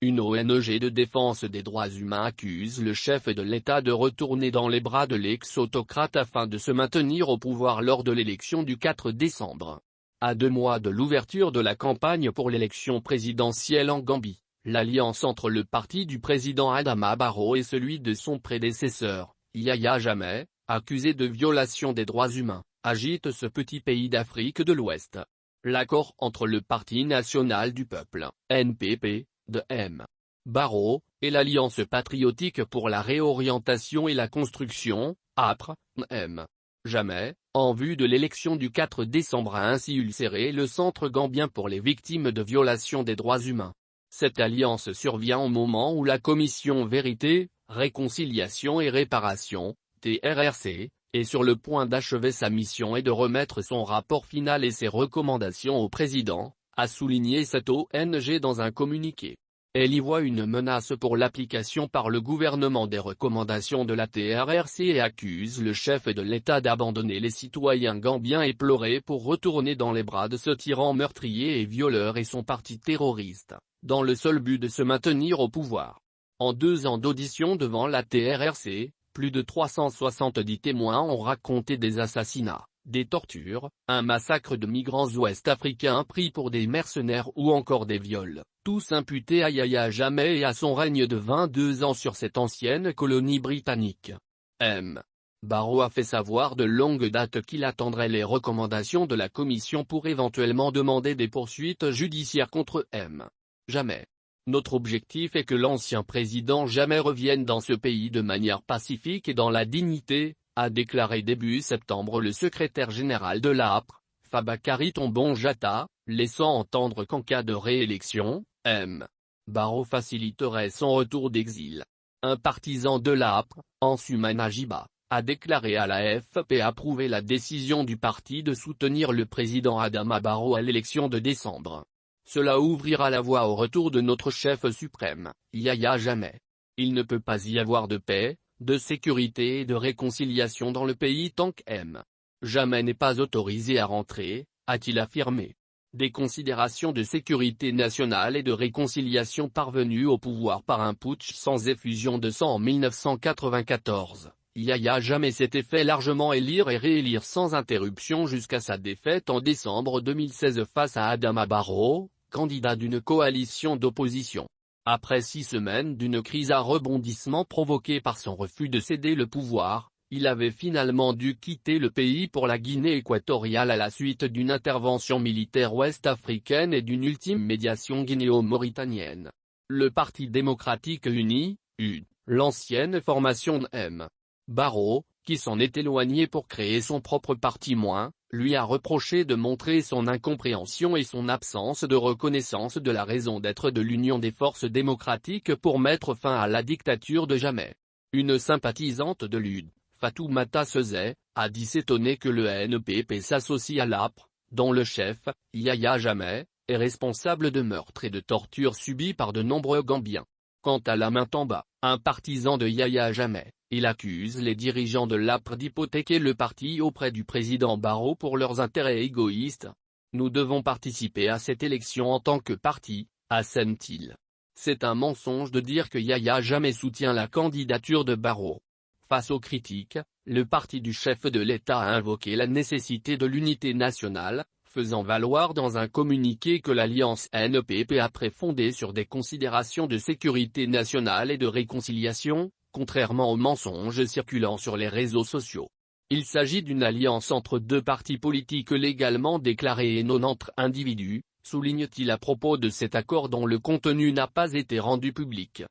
Une ONG de défense des droits humains accuse le chef de l'État de retourner dans les bras de l'ex-autocrate afin de se maintenir au pouvoir lors de l'élection du 4 décembre. À 2 mois de l'ouverture de la campagne pour l'élection présidentielle en Gambie, l'alliance entre le parti du président Adama Barrow et celui de son prédécesseur, Yahya Jammeh, accusé de violation des droits humains, agite ce petit pays d'Afrique de l'Ouest. L'accord entre le Parti national du peuple, NPP, de M. Barrow, et l'Alliance patriotique pour la réorientation et la construction, APR, M. Jammeh, en vue de l'élection du 4 décembre a ainsi ulcéré le centre gambien pour les victimes de violations des droits humains. Cette alliance survient au moment où la Commission Vérité, Réconciliation et Réparation, TRRC, est sur le point d'achever sa mission et de remettre son rapport final et ses recommandations au président, a souligné cette ONG dans un communiqué. Elle y voit une menace pour l'application par le gouvernement des recommandations de la TRRC et accuse le chef de l'État d'abandonner les citoyens gambiens éplorés pour retourner dans les bras de ce tyran meurtrier et violeur et son parti terroriste, dans le seul but de se maintenir au pouvoir. En 2 ans d'audition devant la TRRC, plus de 370 témoins ont raconté des assassinats, des tortures, un massacre de migrants ouest-africains pris pour des mercenaires ou encore des viols, tous imputés à Yahya Jammeh et à son règne de 22 ans sur cette ancienne colonie britannique. M. Barrow a fait savoir de longue date qu'il attendrait les recommandations de la commission pour éventuellement demander des poursuites judiciaires contre M. Jammeh. Notre objectif est que l'ancien président Jammeh revienne dans ce pays de manière pacifique et dans la dignité, a déclaré début septembre le secrétaire général de l'APR, Fabakary Tombong Jatta, laissant entendre qu'en cas de réélection, M. Barrow faciliterait son retour d'exil. Un partisan de l'APR, Ansumana Jiba, a déclaré à la AFP approuver la décision du parti de soutenir le président Adama Barrow à l'élection de décembre. Cela ouvrira la voie au retour de notre chef suprême, Yahya Jammeh. Il ne peut pas y avoir de paix, de sécurité et de réconciliation dans le pays tant qu'M. Jammeh n'est pas autorisé à rentrer, a-t-il affirmé. Des considérations de sécurité nationale et de réconciliation parvenues au pouvoir par un putsch sans effusion de sang en 1994. Yahya Jammeh s'était fait largement élire et réélire sans interruption jusqu'à sa défaite en décembre 2016 face à Adama Barrow, candidat d'une coalition d'opposition. Après 6 semaines d'une crise à rebondissement provoquée par son refus de céder le pouvoir, il avait finalement dû quitter le pays pour la Guinée équatoriale à la suite d'une intervention militaire ouest-africaine et d'une ultime médiation guinéo-mauritanienne. Le Parti démocratique uni, UD, l'ancienne formation de M. Barrow, qui s'en est éloigné pour créer son propre parti lui a reproché de montrer son incompréhension et son absence de reconnaissance de la raison d'être de l'Union des forces démocratiques pour mettre fin à la dictature de Jammeh. Une sympathisante de l'UD, Fatoumata Sezé, a dit s'étonner que le NPP s'associe à l'APR, dont le chef, Yahya Jammeh, est responsable de meurtres et de tortures subis par de nombreux Gambiens. Quant à Lamin Tamba, un partisan de Yahya Jammeh, il accuse les dirigeants de l'APR d'hypothéquer le parti auprès du président Barrow pour leurs intérêts égoïstes. Nous devons participer à cette élection en tant que parti, assène-t-il. C'est un mensonge de dire que Yahya Jammeh soutient la candidature de Barrow. Face aux critiques, le parti du chef de l'État a invoqué la nécessité de l'unité nationale, faisant valoir dans un communiqué que l'alliance NPP a fondée sur des considérations de sécurité nationale et de réconciliation, contrairement aux mensonges circulant sur les réseaux sociaux. Il s'agit d'une alliance entre 2 partis politiques légalement déclarés et non entre individus, souligne-t-il à propos de cet accord dont le contenu n'a pas été rendu public.